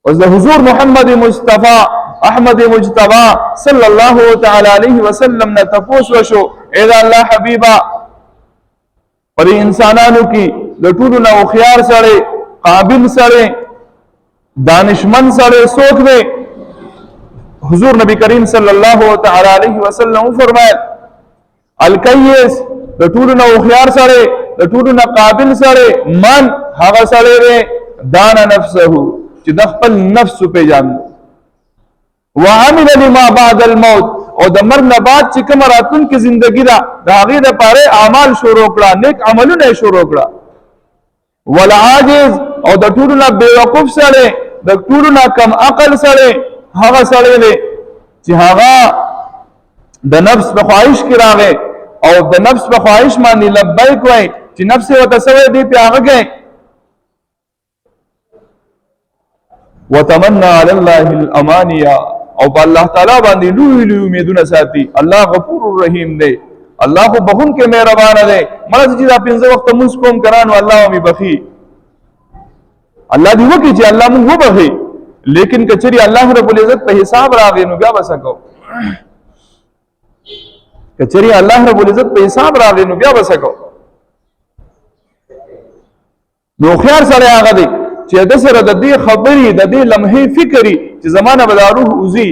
اوس د حضور محمد مصطفی احمد مجتبی صلی الله تعالی علیه وسلم نه تپوس وشو اے دا الله حبیبا پر انسانانو کی د ټولو نه خيار سره قابل سره دانشمند سره سوچ دے حضور نبی کریم صلی الله تعالی علیه وسلم فرمایل الکیس د ټولو نه خيار سره د ټولو نه قابل سره من هغه سره دان نفسه چې د خپل نفس په جان وعمل لما بعد الموت او د مرګ نه بعد چې کوم راتلونکي ژوندۍ ده د هغې دپاره اعمال شروع کړه نیک عملونه یې شروع کړه والعاجز او د ټولو نه بېوقوف سړی د ټولو نه کم عقل سړی هغه سړی دی چې هغه د نفس په خواهش کې راغی او د نفس په خواهش باندې لبیک وایي چې نفس یې ورته سوی دی پې هغه کوي وتمنى على الله الامانيه او په الله تعالی باندې لوی لوی امیدونه ساتي الله غفور رحیم دی الله خو بخون کې مهربان دی مړه چې دا 15 وخت مونږ کوم کرانو الله مې بخي الله دې وکړي چې الله مونږ وبخي لیکن کچری الله رب العزت په حساب راغی نو بیا وسکو کچری الله رب العزت په حساب راغی نو بیا وسکو نو خيار سره هغه دی چې د سره د دې خبرې د دې لمحې فکرې چې زمانه به د روح وزي